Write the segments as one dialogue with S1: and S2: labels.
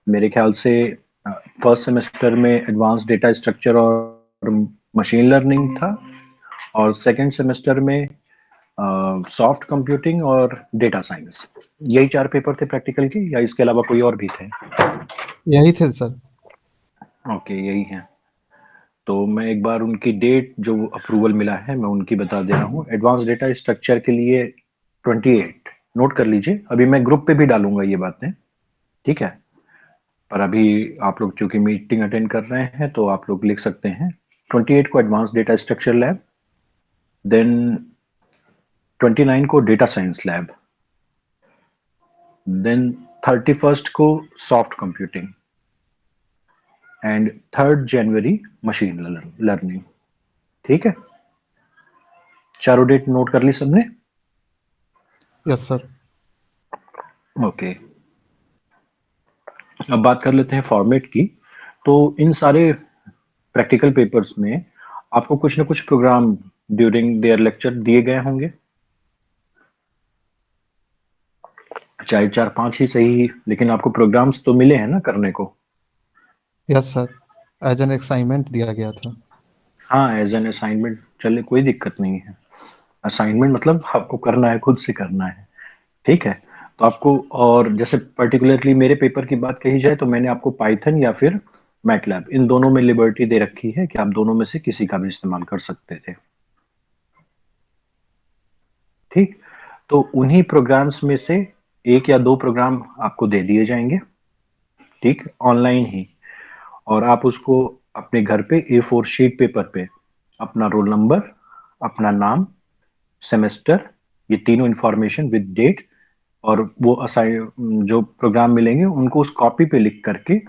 S1: मेरे ख्याल से फर्स्ट सेमेस्टर में एडवांस डेटा स्ट्रक्चर और मशीन लर्निंग था, और सेकंड सेमेस्टर में सॉफ्ट कंप्यूटिंग और डेटा साइंस। यही 4 पेपर थे प्रैक्टिकल के, या इसके अलावा कोई और भी थे?
S2: यही थे सर।
S1: ओके, यही है। तो मैं एक बार उनकी डेट जो अप्रूवल मिला है मैं उनकी बता दे रहा हूँ। एडवांस डेटा स्ट्रक्चर के लिए 28, नोट कर लीजिए। अभी मैं ग्रुप पे भी डालूंगा ये बातें, ठीक है? पर अभी आप लोग चूंकि मीटिंग अटेंड कर रहे हैं तो आप लोग लिख सकते हैं 28 को advance data structure lab, then 29 को data science lab, then 31st को सॉफ्ट कंप्यूटिंग, एंड 3rd जनवरी मशीन लर्निंग। ठीक है, चारों डेट नोट कर ली सबने?
S2: Yes sir.
S1: ओके, अब बात कर लेते हैं फॉर्मेट की। तो इन सारे प्रैक्टिकल पेपर्स में आपको कुछ ना कुछ प्रोग्राम ड्यूरिंग देयर लेक्चर दिए गए होंगे, चाहे 4-5 ही सही, लेकिन आपको प्रोग्राम्स तो मिले हैं ना करने को?
S2: Yes sir, as an assignment दिया गया था।
S1: हाँ, एज एन असाइनमेंट चले, कोई दिक्कत नहीं है। असाइनमेंट मतलब आपको करना है, खुद से करना है, ठीक है? तो आपको, और जैसे पर्टिकुलरली मेरे पेपर की बात कही जाए तो मैंने आपको पाइथन या फिर मैटलैब, इन दोनों में लिबर्टी दे रखी है कि आप दोनों में से किसी का भी इस्तेमाल कर सकते थे, ठीक? तो उन्हीं प्रोग्राम्स में से एक या दो प्रोग्राम आपको दे दिए जाएंगे, ठीक, ऑनलाइन ही। और आप उसको अपने घर पे A4 शीट पेपर पे अपना रोल नंबर, अपना नाम, सेमेस्टर, ये तीनों इंफॉर्मेशन विद डेट, और वो असाइन जो प्रोग्राम मिलेंगे उनको उस कॉपी पे लिख करके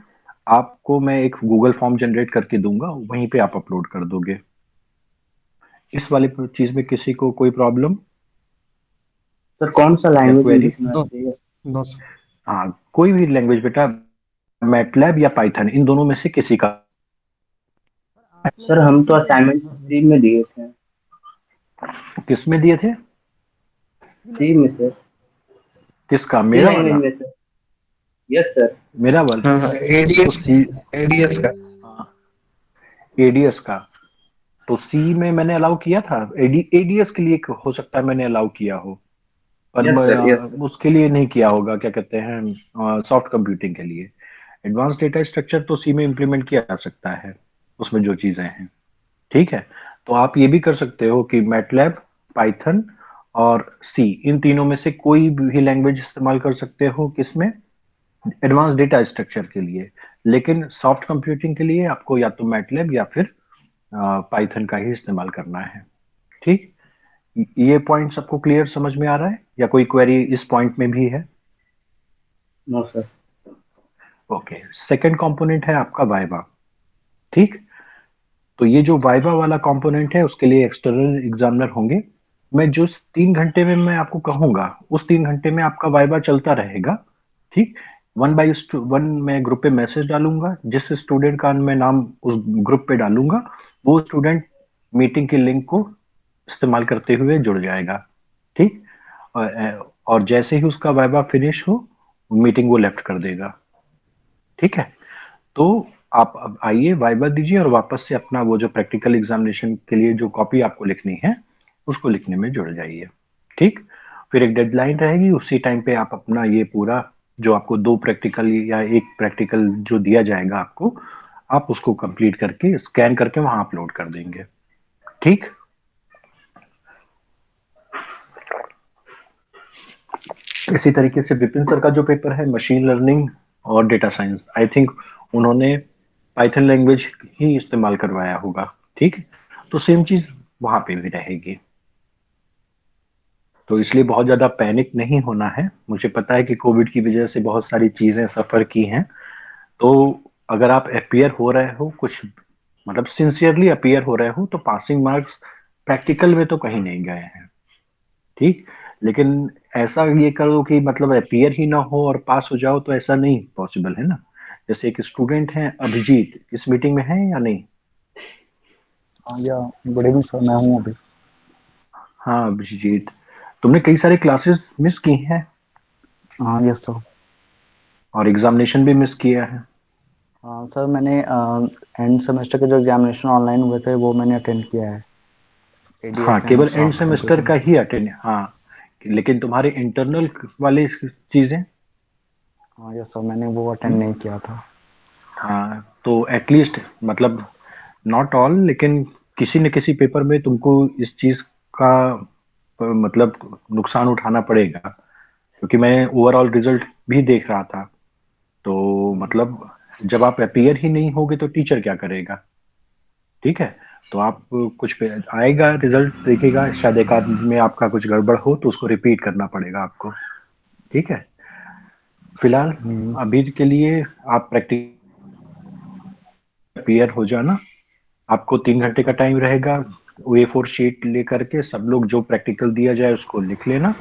S1: आपको मैं एक गूगल फॉर्म जनरेट करके दूंगा, वहीं पे आप अपलोड कर दोगे। इस वाली चीज में किसी को कोई प्रॉब्लम
S3: सर कौन सा
S1: या
S3: लैंग्वेज में
S1: क्वेरी?
S3: लिखना
S2: नो।
S3: चाहिए?
S2: No sir.
S1: हाँ, कोई भी लैंग्वेज बेटा, मैटलैब या पाइथन, इन दोनों में से किसी का।
S3: सर हम तो असाइनमेंट सी में दिए थे।
S1: किस में दिए थे?
S3: सी में सर।
S1: किसका,
S3: सी
S1: मेरा
S3: लैंग्वेज
S1: वाला?
S3: में सर। Yes sir.
S1: मेरा वाला?
S4: हाँ हाँ,
S1: तो
S4: एडीएस
S1: सी,
S4: एडीएस का।
S1: एडीएस का, तो सी में मैंने अलाउ किया था। एडीएस के लिए हो सकता है मैंने अलाउ किया हो, पर
S3: यस सर। Yes sir.
S1: उसके लिए नहीं किया होगा, क्या कहते हैं, सॉफ्ट कंप्यूटिंग के लिए। एडवांस डेटा स्ट्रक्चर तो सी में इम्प्लीमेंट किया जा सकता है, उसमें जो चीजें हैं, ठीक है? तो आप ये भी कर सकते हो कि मैटलैब, पाइथन और सी, इन तीनों में से कोई भी लैंग्वेज इस्तेमाल कर सकते हो, किसमें? एडवांस डेटा स्ट्रक्चर के लिए। लेकिन सॉफ्ट कंप्यूटिंग के लिए आपको या तो मैटलैब या फिर पाइथन का ही इस्तेमाल करना है, ठीक? ये पॉइंट सबको क्लियर समझ में आ रहा है, या कोई क्वेरी इस पॉइंट में भी है?
S3: No sir.
S1: Okay, second component है आपका वाइवा, ठीक? तो ये जो वाइवा वाला कंपोनेंट है उसके लिए एक्सटर्नल एग्जामिनर होंगे। मैं जो 3 घंटे में मैं आपको कहूंगा उस 3 घंटे में आपका वाइवा चलता रहेगा, ठीक? वन बाई वन मैं ग्रुप पे मैसेज डालूंगा, जिस स्टूडेंट का मैं नाम उस ग्रुप पे डालूंगा वो स्टूडेंट मीटिंग के लिंक को इस्तेमाल करते हुए जुड़ जाएगा, ठीक? और जैसे ही उसका वाइवा फिनिश हो, मीटिंग वो लेफ्ट कर देगा, ठीक है? तो आप अब आइए, वाइवा दीजिए, और वापस से अपना वो जो प्रैक्टिकल एग्जामिनेशन के लिए जो कॉपी आपको लिखनी है उसको लिखने में जुड़ जाइए, ठीक? फिर एक डेडलाइन रहेगी, उसी टाइम पे आप अपना ये पूरा जो आपको 2 प्रैक्टिकल या एक प्रैक्टिकल जो दिया जाएगा आपको, आप उसको कंप्लीट करके स्कैन करके वहां अपलोड कर देंगे, ठीक? इसी तरीके से विपिन सर का जो पेपर है मशीन लर्निंग और डेटा साइंस, आई थिंक उन्होंने पाइथन लैंग्वेज ही इस्तेमाल करवाया होगा, ठीक? तो सेम चीज वहां पे भी रहेगी। तो इसलिए बहुत ज्यादा पैनिक नहीं होना है। मुझे पता है कि कोविड की वजह से बहुत सारी चीजें सफर की हैं। तो अगर आप अपियर हो रहे हो कुछ, मतलब सिंसियरली अपियर हो रहे हो, तो पासिंग मार्क्स प्रैक्टिकल में तो कहीं नहीं गए हैं, ठीक? लेकिन ऐसा ये करो कि मतलब अपियर ही ना हो और पास हो जाओ, तो ऐसा नहीं पॉसिबल है ना। जैसे एक स्टूडेंट है अभिजीत, इस मीटिंग में है या नहीं?
S5: हाँ या गुड इवनिंग सर, मैं हूँ अभी।
S1: हाँ अभिजीत, तुमने कई सारे क्लासेस मिस की हैं।
S5: हाँ यस सर।
S1: और एग्जामिनेशन भी मिस किया है।
S5: हाँ सर, मैंने एंड सेमेस्टर के जो एग्जामिनेशन ऑनलाइन हुए थे वो मैंने अटेंड किया है,
S1: हाँ,
S5: एडीएस एंड
S1: केवल एंड
S5: सॉफ्ट
S1: सेमेस्टर
S5: कंप्यूटिंग।
S1: का ही अटेंड, हाँ, लेकिन तुम्हारे इंटरनल वाले चीजें।
S5: हाँ यस सर, मैंने वो अटेंड नहीं किया था।
S1: हाँ, तो एटलीस्ट मतलब नॉट ऑल, लेकिन किसी न किसी पेपर में तुमको इस चीज का मतलब नुकसान उठाना पड़ेगा, क्योंकि मैं ओवरऑल रिजल्ट भी देख रहा था। तो मतलब जब आप अपीयर ही नहीं होगे तो टीचर क्या करेगा? ठीक है, तो आप कुछ पे आएगा रिजल्ट देखेगा, शायद एक आध में आपका कुछ गड़बड़ हो तो उसको रिपीट करना पड़ेगा आपको। ठीक है, फिलहाल
S5: हम्म।
S1: अभी के लिए आप प्रैक्टिस अपीयर हो जाना। आपको 3 घंटे
S5: यस
S1: का
S5: सर।
S1: टाइम रहेगा। A4 शीट लेकर के सब लोग जो प्रैक्टिकल दिया जाए उसको लिख लेना,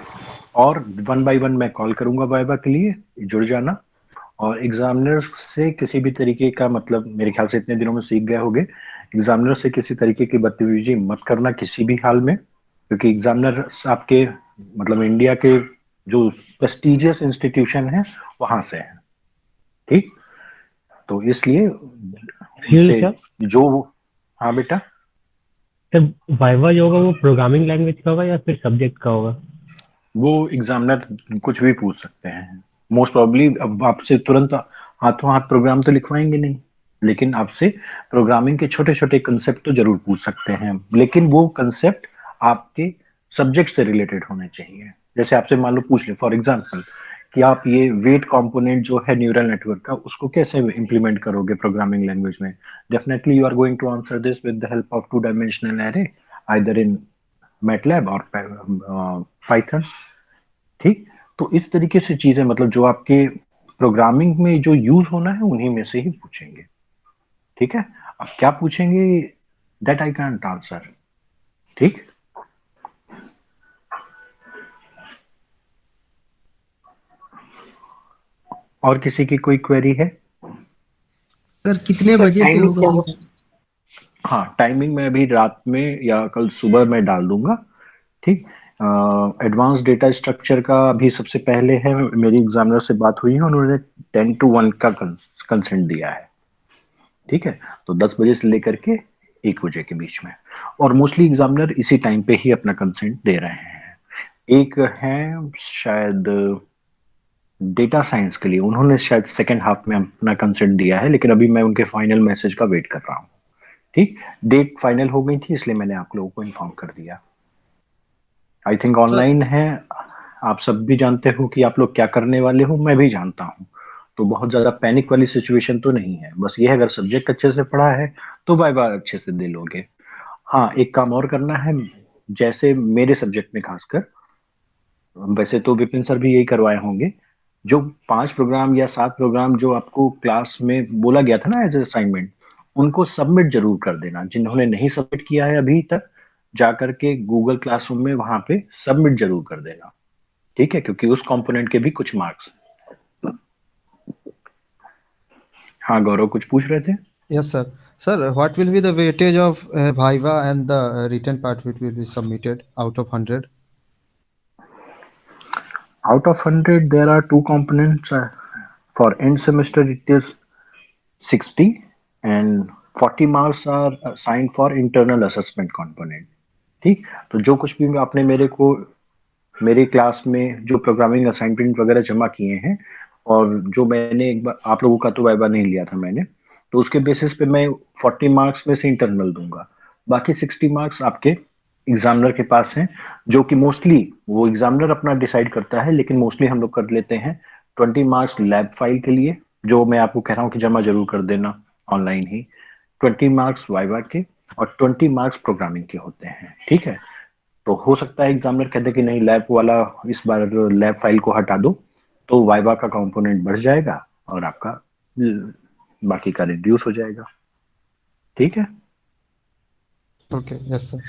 S1: और वन बाय वन मैं कॉल करूंगा वाइवा के लिए, जुड़ जाना। और एग्जामिनर से किसी भी तरीके का, मतलब मेरे ख्याल से इतने दिनों में सीख गए होगे, एग्जामिनर से किसी तरीके की बदतमीजी मत करना किसी भी हाल में, क्योंकि एग्जामिनर आपके मतलब इंडिया के जो प्रेस्टिजियस इंस्टीट्यूशन है वहां से है। ठीक, तो इसलिए
S4: फ्यूल
S1: उनसे
S4: क्या
S1: जो, हाँ बेटा,
S4: सर? वाइवा जो होगा वो प्रोग्रामिंग लैंग्वेज का होगा या फिर सब्जेक्ट का होगा?
S1: वो एग्जामिनर कुछ भी पूछ सकते हैं मोस्ट प्रॉब्ली। अब आपसे तुरंत हाथों हाथ प्रोग्राम तो लिखवाएंगे नहीं, लेकिन आपसे प्रोग्रामिंग के छोटे छोटे कंसेप्ट तो जरूर पूछ सकते हैं, लेकिन वो कंसेप्ट आपके सब्जेक्ट से रिलेटेड होने चाहिए। जैसे आपसे मान लो पूछ ले फॉर एग्जांपल कि आप ये वेट कंपोनेंट जो है न्यूरल नेटवर्क का, उसको कैसे इंप्लीमेंट करोगे प्रोग्रामिंग लैंग्वेज में। Definitely you are going to answer this with the help of two dimensional array, either in MATLAB और पाइथन। ठीक, तो इस तरीके से चीजें, मतलब जो आपके प्रोग्रामिंग में जो यूज होना है उन्हीं में से ही पूछेंगे। ठीक है, अब क्या पूछेंगे दैट आई कांट आंसर। ठीक, और किसी की कोई क्वेरी है?
S6: सर कितने
S1: सर
S6: बजे से
S1: टाइमिंग
S6: होगा
S1: क्या
S6: ये?
S1: हो? हाँ, टाइमिंग मैं अभी रात में या कल सुबह में डाल दूंगा। ठीक, एडवांस डेटा स्ट्रक्चर का अभी सबसे पहले है, मेरी एग्जामिनर से बात हुई है, उन्होंने 10 to 1 का कंसेंट दिया है। ठीक है, तो 10 बजे से लेकर के 1 बजे के बीच में, और मोस्टली एग्जामिनर इसी टाइम पे ही अपना कंसेंट दे रहे हैं। एक है शायद डेटा साइंस के लिए, उन्होंने शायद सेकेंड हाफ में अपना कंसेंट दिया है, लेकिन अभी मैं उनके फाइनल मैसेज का वेट कर रहा हूँ। ठीक, डेट फाइनल हो गई थी इसलिए मैंने आप लोगों को इन्फॉर्म कर दिया। आई थिंक
S6: सर
S1: ऑनलाइन है, आप सब भी जानते हो कि आप लोग क्या करने वाले हो, मैं भी जानता हूँ। तो बहुत ज्यादा पैनिक वाली सिचुएशन तो नहीं है, बस ये है अगर सब्जेक्ट अच्छे से पढ़ा है तो बाय बाय अच्छे से दे लोगे। हाँ, एक काम और करना है, जैसे मेरे सब्जेक्ट में खासकर, वैसे तो विपिन सर भी यही करवाए होंगे, जो 5 प्रोग्राम या 7 प्रोग्राम जो आपको क्लास में बोला गया था ना एज असाइनमेंट, उनको सबमिट जरूर कर देना। जिन्होंने नहीं सबमिट किया है अभी तक, जा करके गूगल क्लासरूम में वहां पे सबमिट जरूर कर देना। ठीक है, क्योंकि उस कंपोनेंट के भी कुछ मार्क्स। हाँ गौरव, कुछ पूछ रहे थे?
S2: Yes, sir. Sir, what will be the weightage of Viva and the written part which will be submitted out of 100?
S1: Out of 100, there are two components. For end semester, it is 60, and 40 marks are assigned for internal assessment component. ठीक, तो जो कुछ भी आपने मेरे को मेरे class में जो प्रोग्रामिंग असाइनमेंट वगैरह जमा किए हैं, और जो मैंने एक बार आप लोगों का तो वाइवा नहीं लिया था मैंने, तो उसके बेसिस पे मैं 40 मार्क्स में से इंटरनल दूंगा। बाकी 60 मार्क्स आपके एग्जामिनर के पास हैं, जो कि मोस्टली वो एग्जामिनर अपना डिसाइड करता है, लेकिन मोस्टली हम लोग कर लेते हैं 20 मार्क्स लैब फाइल के लिए, जो मैं आपको कह रहा हूँ कि जमा जरूर कर देना ऑनलाइन ही। 20 मार्क्स वाइवा के, और 20 मार्क्स प्रोग्रामिंग के होते हैं। ठीक है, तो हो सकता है एग्जामिनर कहते कि नहीं लैब वाला, इस बार लैब फाइल को हटा दो, तो वाइवा का कंपोनेंट बढ़ जाएगा और आपका बाकी का रिड्यूस हो जाएगा। ठीक है,
S2: Okay, yes, sir.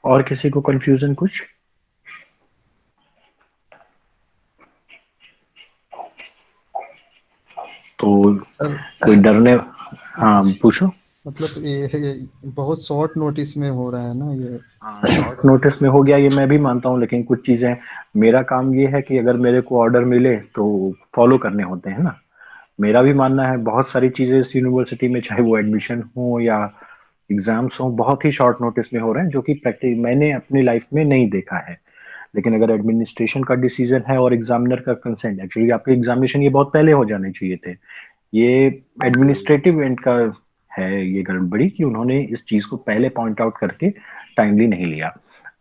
S1: और किसी को कंफ्यूजन कुछ? तो
S2: Sir,
S1: कोई डरने, हाँ पूछो।
S2: मतलब ये बहुत शॉर्ट नोटिस में हो रहा है ना ये।
S1: हाँ, शॉर्ट नोटिस में हो गया ये मैं भी मानता हूँ, लेकिन कुछ चीजें, मेरा काम ये है कि अगर मेरे को ऑर्डर मिले तो फॉलो करने होते हैं ना। मेरा भी मानना है बहुत सारी चीजें इस यूनिवर्सिटी में, चाहे वो एडमिशन हो या एग्जाम्स हो, बहुत ही शॉर्ट नोटिस में हो रहे हैं, जो कि प्रैक्टिस मैंने अपनी लाइफ में नहीं देखा है। लेकिन अगर एडमिनिस्ट्रेशन का डिसीजन है और एग्जामिनर का कंसेंट, एक्चुअली आपके एग्जामिनेशन ये बहुत पहले हो जाने चाहिए थे। ये एडमिनिस्ट्रेटिव एंड का है ये गड़बड़ी कि उन्होंने इस चीज को पहले पॉइंट आउट करके टाइमली नहीं लिया।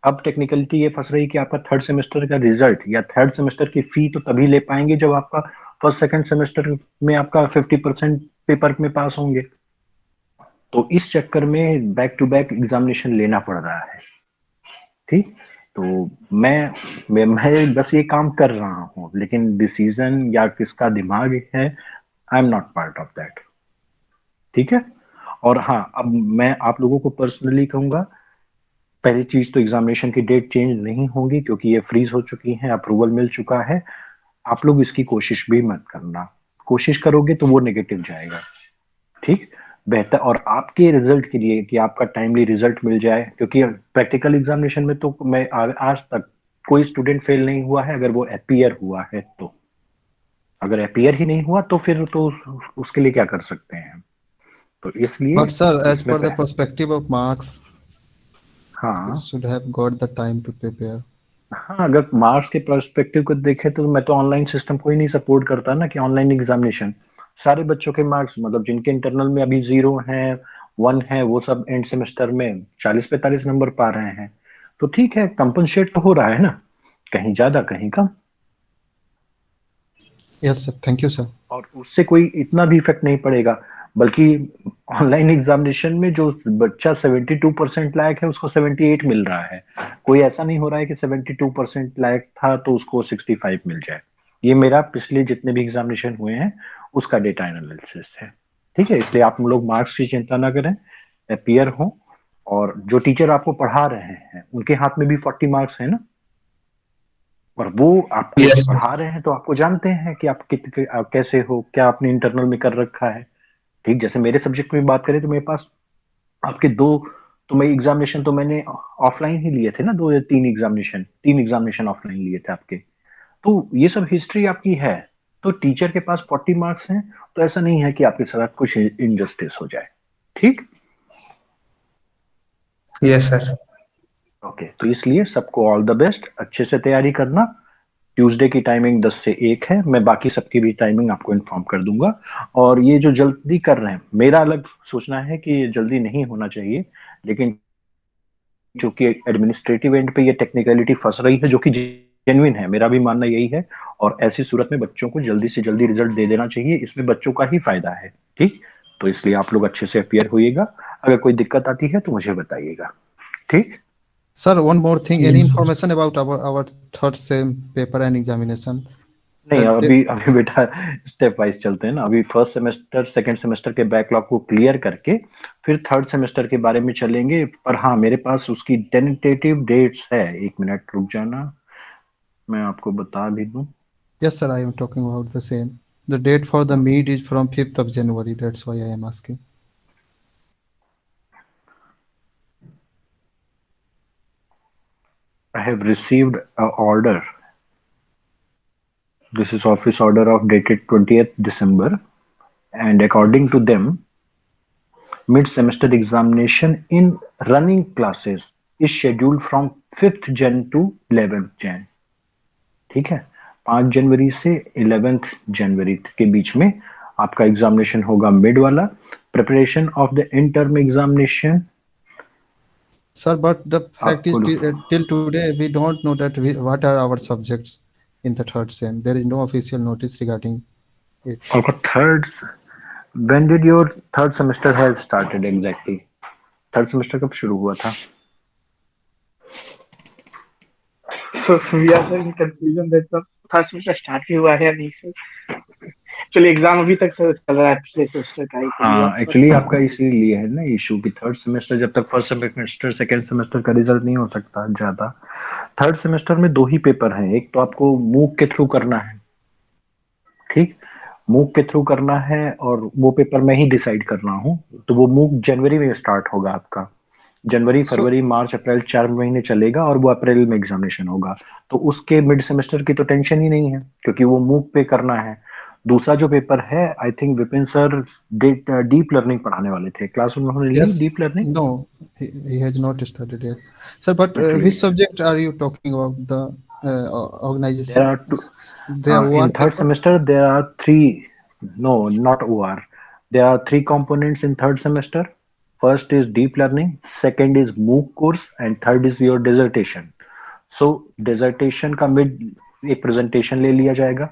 S1: अब टेक्निकलिटी ये फंस रही कि आपका थर्ड सेमेस्टर का रिजल्ट या थर्ड सेमेस्टर की फी तो तभी ले पाएंगे जब आपका फर्स्ट सेकंड सेमेस्टर में आपका 50% पेपर में पास होंगे। तो इस चक्कर में बैक टू बैक एग्जामिनेशन लेना पड़ रहा है। ठीक। तो मैं बस ये काम कर रहा हूँ, लेकिन डिसीजन या किसका दिमाग है, I am not part of that. ठीक है। और हाँ, अब मैं आप लोगों को पर्सनली कहूंगा, पहली चीज तो एग्जामिनेशन की डेट चेंज नहीं होगी क्योंकि ये फ्रीज हो चुकी है, अप्रूवल मिल चुका है। आप लोग इसकी कोशिश भी मत करना। कोशिश करोगे तो वो नेगेटिव जाएगा। ठीक। बेहतर, और आपके रिजल्ट के लिए कि आपका टाइमली रिजल्ट मिल जाए, क्योंकि प्रैक्टिकल एग्जामिनेशन में तो मैं आज तक कोई स्टूडेंट फेल नहीं हुआ है अगर वो अपीयर हुआ है तो। अगर अपीयर ही नहीं हुआ तो फिर तो उसके लिए क्या कर सकते हैं। तो इसलिए
S2: But sir, as
S1: इसमें
S2: per the perspective of marks, you
S1: हाँ।
S2: should have got the time to prepare.
S1: हाँ, अगर मार्क्स के पर्सपेक्टिव को देखें तो मैं तो ऑनलाइन सिस्टम को ही नहीं सपोर्ट करता ना, कि ऑनलाइन एग्जामिनेशन सारे बच्चों के मार्क्स, मतलब जिनके इंटरनल में अभी 0 है, 1 है, वो सब एंड सेमेस्टर में 40-45 नंबर पा रहे हैं। तो ठीक है, कंपनसेट तो हो रहा है ना, कहीं ज्यादा कहीं कम।
S2: Yes sir, thank you sir.
S1: और उससे कोई इतना भी इफेक्ट नहीं पड़ेगा। बल्कि ऑनलाइन एग्जामिनेशन में जो बच्चा 72% लायक है उसको 78 मिल रहा है। कोई ऐसा नहीं हो रहा है कि 72% लायक था तो उसको 65 मिल जाए। ये मेरा पिछले जितने भी एग्जामिनेशन हुए हैं उसका डेटा एनालिसिस है। ठीक है, इसलिए आप लोग मार्क्स की चिंता ना करें, अपीयर हो। और जो टीचर आपको पढ़ा रहे हैं उनके हाथ में भी 40 मार्क्स है ना, और वो आपको
S7: यस सर।
S1: पढ़ा रहे हैं तो आपको जानते हैं कि आप कैसे हो, क्या आपने इंटरनल में कर रखा है। ठीक, जैसे मेरे सब्जेक्ट में बात करें तो मेरे पास आपके दो, तो मैं एग्जामिनेशन तो मैंने ऑफलाइन ही लिए थे ना, 2 या 3 एग्जामिनेशन, 3 एग्जामिनेशन ऑफलाइन लिए थे आपके। तो ये सब हिस्ट्री आपकी है। तो टीचर के पास 40 मार्क्स हैं, तो ऐसा नहीं है कि आपके साथ कुछ इनजस्टिस हो जाए। ठीक।
S7: Yes sir.
S1: ओके, तो इसलिए सबको ऑल द बेस्ट, अच्छे से तैयारी करना। ट्यूसडे की टाइमिंग 10 से 1 है, मैं बाकी सबकी भी टाइमिंग आपको इन्फॉर्म कर दूंगा। और ये जो जल्दी कर रहे हैं, मेरा अलग सोचना है कि ये जल्दी नहीं होना चाहिए, लेकिन चूंकि एडमिनिस्ट्रेटिव एंड पे ये टेक्निकलिटी फंस रही है जो कि जेन्युइन है, मेरा भी मानना यही है। और ऐसी सूरत में बच्चों को जल्दी से जल्दी रिजल्ट दे देना चाहिए, इसमें बच्चों का ही फायदा है। ठीक। तो इसलिए आप लोग अच्छे से अपियर होइएगा, अगर कोई दिक्कत आती है तो मुझे बताइएगा। ठीक।
S2: Sir, one more thing. Any
S7: yes sir.
S2: information about our third sem paper and examination?
S1: नहीं,
S2: The
S1: अभी अभी बेटा स्टेप वाइज चलते हैं ना। अभी फर्स्ट सेमेस्टर सेकंड सेमेस्टर के बैकलॉग को क्लियर करके फिर थर्ड सेमेस्टर के बारे में चलेंगे। पर हाँ, मेरे पास उसकी टेंटेटिव डेट्स है, 1 मिनट रुक जाना, मैं आपको बता भी दूं।
S2: yes sir, I am talking about the same. The date for the meet is from 5th of January. That's why I am asking.
S1: I have received a order. This is office order of dated 20th December, and according to them, mid-semester examination in running classes is scheduled from 5th Jan to 11th Jan. ठीक है, 5 जनवरी से 11th जनवरी के बीच में आपका examination होगा, mid वाला। Preparation of the interim examination.
S2: Sir, but the fact is
S1: आपको
S2: till today we don't know that what are our subjects in the third sem. There is no official notice regarding it.
S1: आपका third, when did your third semester has started exactly? Third semester कब शुरू हुआ था?
S8: So we are sir in confusion that the first semester start ही हुआ है अभी से। चलिए एग्जाम अभी तक सर चल रहा है पिछले सेमेस्टर का ही, तो ये
S1: हाँ, एक्चुअली आपका इसीलिए है ना इशू कि थर्ड सेमेस्टर, जब तक फर्स्ट सेमेस्टर सेकंड सेमेस्टर का रिजल्ट नहीं हो सकता ज्यादा। थर्ड सेमेस्टर में 2 ही पेपर हैं, एक तो आपको मूक के थ्रू करना है। ठीक। मूक के थ्रू करना है और वो पेपर मैं ही डिसाइड कर रहा हूँ। तो वो मूक जनवरी में स्टार्ट होगा आपका। जनवरी,
S2: So
S1: फरवरी, मार्च, अप्रैल 4 महीने चलेगा और वो अप्रैल में एग्जामिनेशन होगा। तो उसके मिड सेमेस्टर की तो टेंशन ही नहीं है क्योंकि वो मूक पे करना है। दूसरा जो पेपर है, I think Vipin sir deep learning पढ़ाने वाले थे, क्लास उन्होंने ली
S2: yes,
S1: deep learning
S2: no, he has not started yet, sir. But
S1: actually.
S2: which subject are you talking about? The
S1: there
S2: organization,
S1: are to
S2: the OR
S1: in third
S2: paper.
S1: semester there are three, no, not OR, there are three components in third semester. First is deep learning, second is MOOC course, and third is your dissertation. So dissertation का mid एक presentation ले लिया जाएगा।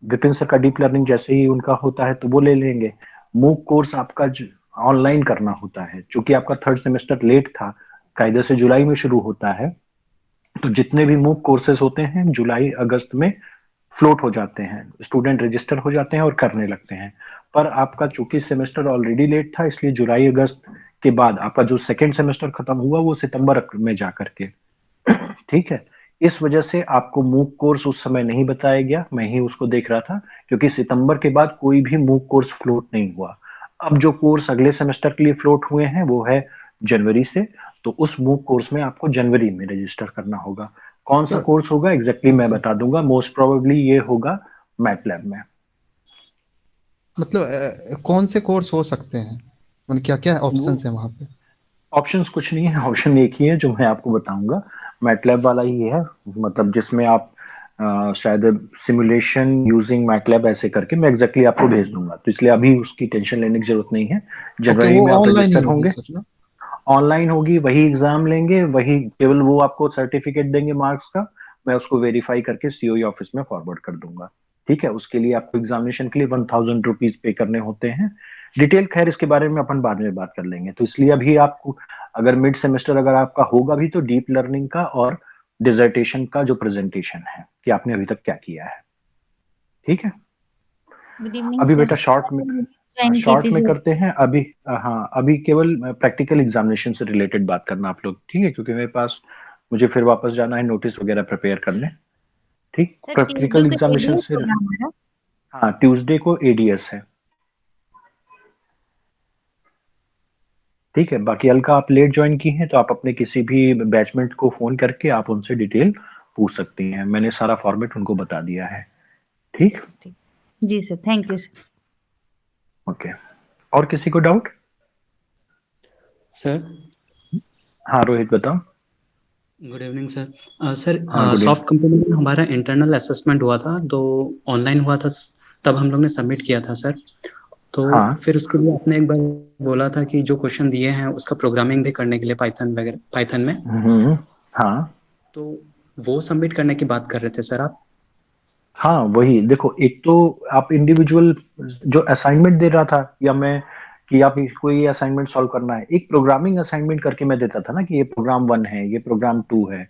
S1: Vipin sir का deep learning जैसे ही उनका होता है तो वो ले लेंगे। मूक कोर्स आपका ऑनलाइन करना होता है, क्योंकि आपका थर्ड सेमेस्टर लेट था, कायदे से जुलाई में शुरू होता है। तो जितने भी मूक कोर्सेज होते हैं जुलाई अगस्त में फ्लोट हो जाते हैं, स्टूडेंट रजिस्टर हो जाते हैं और करने लगते हैं। पर आपका चूंकि सेमेस्टर ऑलरेडी लेट था, इसलिए जुलाई अगस्त के बाद आपका जो सेकेंड सेमेस्टर खत्म हुआ वो सितंबर में जा करके, ठीक है। इस वजह से आपको मूक कोर्स उस समय नहीं बताया गया, मैं ही उसको देख रहा था, क्योंकि सितंबर के बाद कोई भी मूक कोर्स फ्लोट नहीं हुआ। अब जो कोर्स अगले सेमेस्टर के लिए फ्लोट हुए हैं वो है जनवरी से। तो उस मूक कोर्स में आपको जनवरी में रजिस्टर करना होगा। कौन सा
S2: So
S1: कोर्स होगा एग्जैक्टली मैं
S2: sir,
S1: बता दूंगा, मोस्ट प्रोबेबली ये होगा मैटलैब में।
S2: मतलब कौन से कोर्स हो सकते हैं, मतलब क्या क्या
S1: वो
S2: ऑप्शंस है वहाँ पे?
S1: ऑप्शंस कुछ नहीं है, ऑप्शन एक ही है जो मैं आपको बताऊंगा, मैटलैब वाला ही है। मतलब जिसमें आप शायद सिमुलेशन यूजिंग मैटलैब ऐसे करके मैं एग्जैक्टली आपको भेज दूंगा, तो इसलिए अभी उसकी टेंशन लेने की जरूरत नहीं है।
S2: ओके,
S1: जनवरी
S2: वो
S1: में आप
S2: ऑनलाइन ही
S1: रजिस्टर
S2: होगी
S1: होंगे,
S2: सर ना?
S1: ऑनलाइन होगी, वही एग्जाम लेंगे, वही केवल वो आपको सर्टिफिकेट देंगे मार्क्स का, मैं उसको वेरीफाई करके सीओई ऑफिस में फॉरवर्ड कर दूंगा। ठीक है, उसके लिए आपको एग्जामिनेशन के लिए 1000 रुपीज पे करने होते हैं। डिटेल खैर इसके बारे में अपन बाद में बात कर लेंगे। तो इसलिए अभी आपको अगर मिड सेमेस्टर अगर आपका होगा भी तो डीप लर्निंग का और डिजर्टेशन का जो प्रेजेंटेशन है कि आपने अभी तक क्या किया है। ठीक है,
S7: गुड इवनिंग
S1: अभी बेटा
S7: सर।
S1: शॉर्ट में करते हैं अभी। हाँ, अभी केवल प्रैक्टिकल एग्जामिनेशन से रिलेटेड बात करना आप लोग, ठीक है, क्योंकि मेरे पास मुझे फिर वापस जाना है नोटिस वगैरह प्रिपेयर करने। ठीक,
S7: सर ट्यूसडे
S1: प्रैक्टिकल
S7: को
S1: एग्जामिनेशन
S7: एडीएस
S1: से।
S7: होगा हमारा।
S1: हाँ, ट्यूसडे को एडीएस है। ठीक है, बाकी अलका आप लेट ज्वाइन की हैं तो आप अपने किसी भी बैचमेट को फोन करके आप उनसे डिटेल पूछ सकती हैं, मैंने सारा फॉर्मेट उनको बता दिया है। ठीक,
S7: ठीक। जी sir, thank you sir.
S1: Okay. और किसी को डाउट?
S9: सर
S1: हाँ रोहित बताओ।
S9: Good evening sir. सर
S1: हाँ गुड
S9: सॉफ्ट
S1: इवनिंग।
S9: कंपनी में हमारा इंटरनल असेसमेंट हुआ था, तो ऑनलाइन हुआ था, तब हम लोग ने सबमिट किया था सर। तो
S1: हाँ
S9: फिर उसके लिए आपने एक बार बोला था कि जो क्वेश्चन दिए हैं उसका प्रोग्रामिंग भी करने के लिए पाइथन वगैरह, पाइथन में।
S1: हाँ
S9: तो वो सबमिट करने की बात कर रहे थे सर आप?
S1: हाँ, वही देखो, एक तो आप इंडिविजुअल जो असाइनमेंट दे रहा था या मैं कि आप इसको ये असाइनमेंट सॉल्व करना है, एक प्रोग्रामिंग असाइनमेंट करके मैं देता था ना कि ये प्रोग्राम 1 है, ये प्रोग्राम 2 है।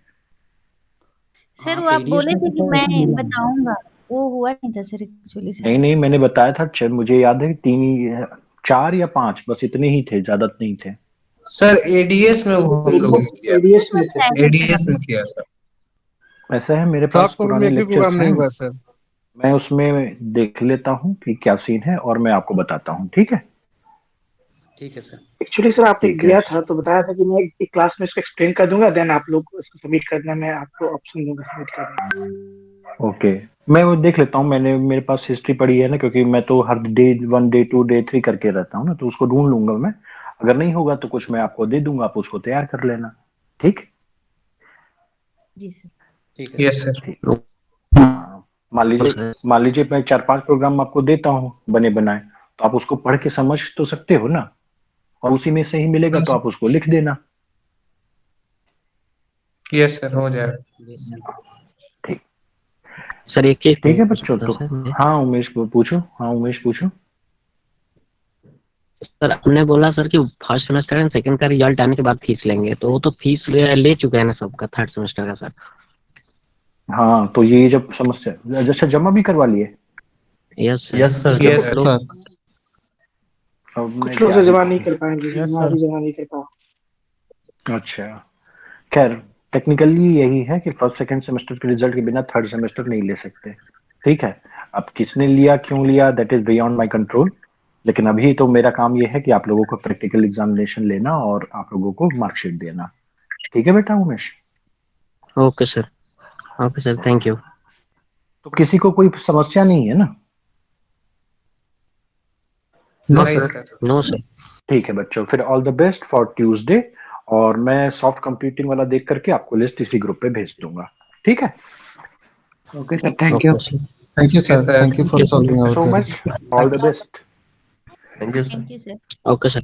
S7: सर
S9: हाँ
S7: वो आप
S9: एडीएस
S7: बोले
S9: में
S7: थे
S9: तो
S7: कि
S9: सर
S7: मैं
S9: ऐसा मिला है।
S7: बताऊंगा, वो हुआ नहीं था सर एक्चुअली
S1: नहीं
S7: शायद।
S1: नहीं, मैंने बताया था, मुझे याद है 4 या 5 बस इतने ही थे, ज्यादा नहीं थे।
S6: सर एडीएस में वो हम लोगों ने किया था।
S8: एडीएस में थे सर।
S6: एडीएस में किया सर।
S1: ऐसा है, मेरे पास
S6: सॉफ्ट कॉपी में
S1: पुराने
S6: एक भी
S1: लेक्चर्स
S6: प्रोग्राम नहीं
S1: हैं,
S6: हुआ सर।
S1: मैं उसमें देख लेता हूँ कि क्या सीन है और मैं आपको बताता हूँ। ठीक है,
S9: ठीक है सर।
S8: एक्चुअली सर आपने
S1: ठीक है,
S8: दिया था तो बताया था कि मैं एक क्लास में इसको एक्सप्लेन कर दूंगा, देन आप लोग उसको सबमिट करना, मैं आपको ऑप्शन दूंगा सबमिट करने
S1: ओके। मैं वो देख लेता हूँ, मैंने मेरे पास हिस्ट्री पड़ी है ना, क्योंकि मैं तो हर डे 1 डे 2 डे 3 करके रहता हूँ ना, तो उसको ढूंढ लूंगा मैं। अगर नहीं होगा तो कुछ मैं आपको दे दूंगा, आप उसको तैयार कर लेना। ठीक
S7: जी सर।
S9: ठीक है
S6: यस
S9: सर।
S6: सर।
S1: ठीक। हाँ, मान लीजिए मैं 4-5 प्रोग्राम आपको देता हूँ बने बनाए, तो आप उसको पढ़ के समझ तो सकते हो ना, और उसी में से ही मिलेगा तो आप उसको लिख देना।
S6: यस सर, हो जाएगा।
S9: Yes sir.
S1: ठीक,
S4: सर एक चीज
S1: ठीक है बच्चों।
S4: पूछना था
S1: तो
S4: सर मुझे।
S1: हाँ उमेश को पूछो, हाँ उमेश पूछो।
S4: सर आपने बोला सर कि फर्स्ट सेमेस्टर एंड सेकंड का रिजल्ट आने के बाद फीस लेंगे, तो वो तो फीस ले चुके हैं ना सबका थर्ड सेमेस्टर का सर?
S1: हाँ, तो ये जब समस्या, अच्छा जमा भी करवा लिए?
S4: Yes sir.
S6: यस सर,
S4: कुछ
S6: यस
S2: यस
S4: लोग
S2: सर।
S1: अब मैं
S8: कुछ लोग
S1: क्या
S8: तो
S1: ही
S8: जमा नहीं
S1: कहूँ।
S8: कर पाएंगे,
S2: यस
S8: मैं
S2: सर।
S8: भी जमा नहीं कर पाऊँ।
S1: अच्छा, खैर टेक्निकली यही है कि फर्स्ट सेकंड सेमेस्टर के रिजल्ट के बिना थर्ड सेमेस्टर नहीं ले सकते। ठीक है, अब किसने लिया क्यों लिया that is beyond my control, लेकिन अभी तो मेरा काम ये है कि आप लोगों को प्रैक्टिकल एग्जामिनेशन लेना और आप लोगों को मार्कशीट देना। ठीक है बेटा Umesh?
S4: Okay sir, thank you.
S1: तो किसी को कोई समस्या नहीं है ना?
S2: नो
S6: नहीं
S2: सर।
S6: सर।
S4: No sir.
S1: ठीक है बच्चों, फिर all the best for Tuesday, और मैं सॉफ्ट कंप्यूटिंग वाला देख करके आपको लिस्ट इसी ग्रुप पे भेज दूंगा। ठीक है?
S8: Okay sir, thank you.
S2: Thank you
S6: Okay,
S2: sir,
S6: sir.
S2: Thank you for solving
S1: so
S2: our
S1: much, all the best.
S7: Thank you sir.
S4: Okay sir.